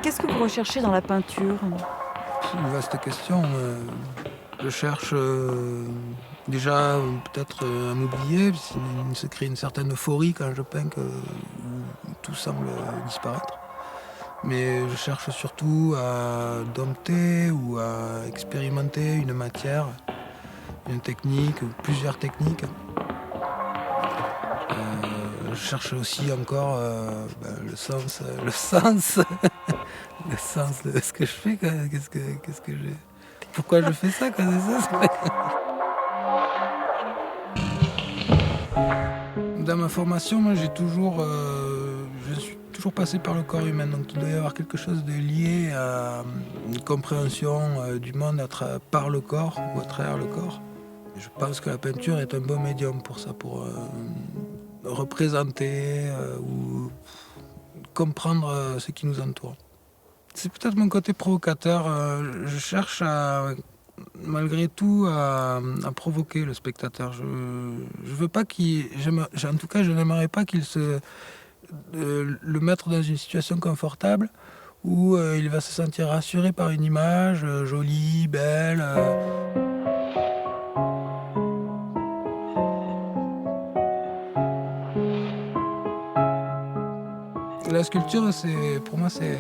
Qu'est-ce que vous recherchez dans la peinture? C'est une vaste question. Je cherche déjà peut-être à m'oublier, il se crée une certaine euphorie quand je peins où tout semble disparaître. Mais je cherche surtout à dompter ou à expérimenter une matière, une technique, ou plusieurs techniques. Je cherche aussi encore le sens, le sens de ce que je fais. Quoi. Pourquoi je fais ça, quoi, c'est ça. Dans ma formation, moi, je suis toujours passé par le corps humain. Donc il doit y avoir quelque chose de lié à une compréhension du monde par le corps ou à travers le corps. Je pense que la peinture est un bon médium pour ça, pour représenter ou comprendre ce qui nous entoure. C'est peut-être mon côté provocateur. Je cherche malgré tout à provoquer le spectateur. Je veux pas en tout cas, je n'aimerais pas qu'il le mettre dans une situation confortable où il va se sentir rassuré par une image jolie, belle. La sculpture, pour moi, c'est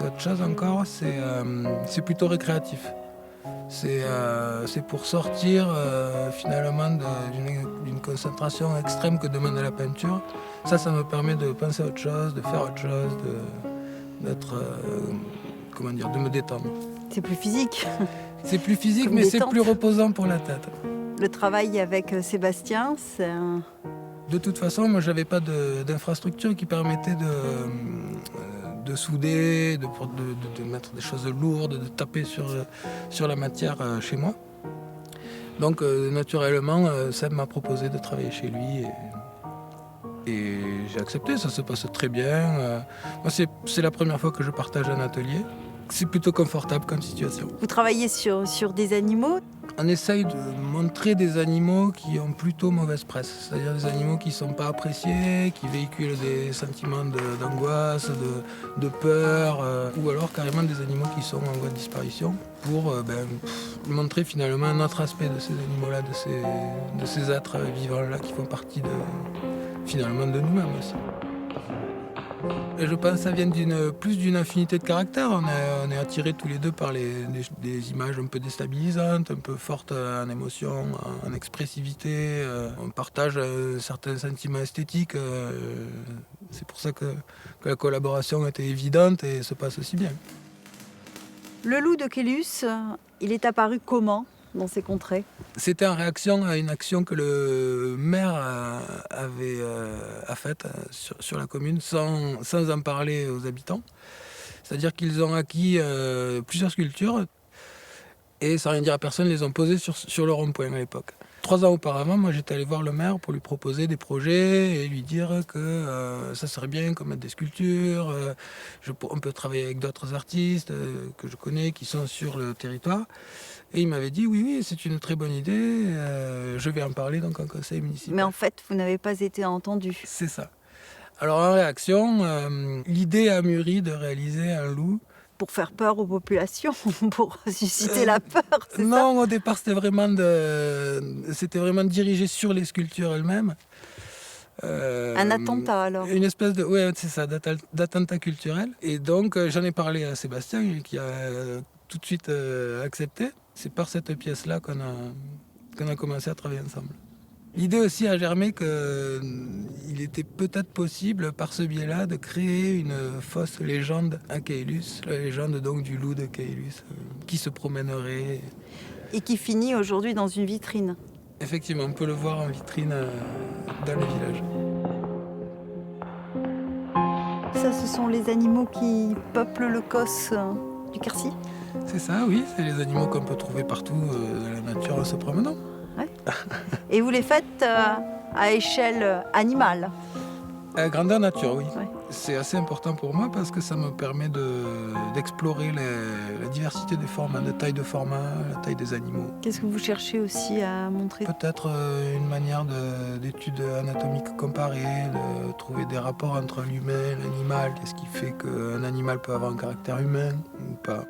autre chose encore. C'est plutôt récréatif. C'est pour sortir finalement d'une concentration extrême que demande la peinture. Ça me permet de penser à autre chose, de faire autre chose, de me détendre. C'est plus physique. C'est plus physique, Comme mais détente. c'est plus reposant pour la tête. Le travail avec Sébastien, c'est un... De toute façon, moi, j'avais pas d'infrastructure qui permettait de souder, de mettre des choses lourdes, de taper sur la matière chez moi. Donc, naturellement, Seb m'a proposé de travailler chez lui et j'ai accepté. Ça se passe très bien. Moi, c'est la première fois que je partage un atelier. C'est plutôt confortable comme situation. Vous travaillez sur des animaux? On essaye de montrer des animaux qui ont plutôt mauvaise presse, c'est-à-dire des animaux qui ne sont pas appréciés, qui véhiculent des sentiments d'angoisse, de peur, ou alors carrément des animaux qui sont en voie de disparition, pour montrer finalement un autre aspect de ces animaux-là, de ces êtres vivants-là qui font partie finalement de nous-mêmes aussi. Et je pense que ça vient plus d'une affinité de caractère. On est attirés tous les deux par des images un peu déstabilisantes, un peu fortes en émotion, en expressivité. On partage certains sentiments esthétiques. C'est pour ça que la collaboration était évidente et se passe aussi bien. Le loup de Caylus, il est apparu comment dans ces contrées? C'était en réaction à une action que le maire a faite sur la commune sans en parler aux habitants. C'est-à-dire qu'ils ont acquis plusieurs sculptures et sans rien dire à personne, les ont posées sur le rond-point à l'époque. 3 ans auparavant, moi j'étais allé voir le maire pour lui proposer des projets et lui dire que ça serait bien qu'on mette des sculptures. On peut travailler avec d'autres artistes que je connais qui sont sur le territoire. Et il m'avait dit oui, c'est une très bonne idée, je vais en parler donc en conseil municipal. Mais en fait, vous n'avez pas été entendu. C'est ça. Alors en réaction, l'idée a mûri de réaliser un loup. Pour faire peur aux populations, pour susciter la peur, c'est ça? Non, au départ c'était vraiment dirigé sur les sculptures elles-mêmes. Un attentat alors? Une espèce c'est ça, d'attentat culturel. Et donc j'en ai parlé à Sébastien qui a tout de suite accepté. C'est par cette pièce-là qu'on a commencé à travailler ensemble. L'idée aussi a germé qu'il était peut-être possible, par ce biais-là, de créer une fausse légende à Caylus, la légende donc du loup de Caylus, qui se promènerait. Et qui finit aujourd'hui dans une vitrine. Effectivement, on peut le voir en vitrine dans le village. Ça, ce sont les animaux qui peuplent le cos du Quercy? C'est ça, oui, c'est les animaux qu'on peut trouver partout dans la nature en se promenant. Ouais. Et vous les faites à échelle animale? À grandeur nature, oui. Ouais. C'est assez important pour moi parce que ça me permet d'explorer la diversité des formes, de taille de format, la taille des animaux. Qu'est-ce que vous cherchez aussi à montrer? Peut-être une manière d'étude anatomique comparée, de trouver des rapports entre l'humain et l'animal. Qu'est-ce qui fait qu'un animal peut avoir un caractère humain ou pas?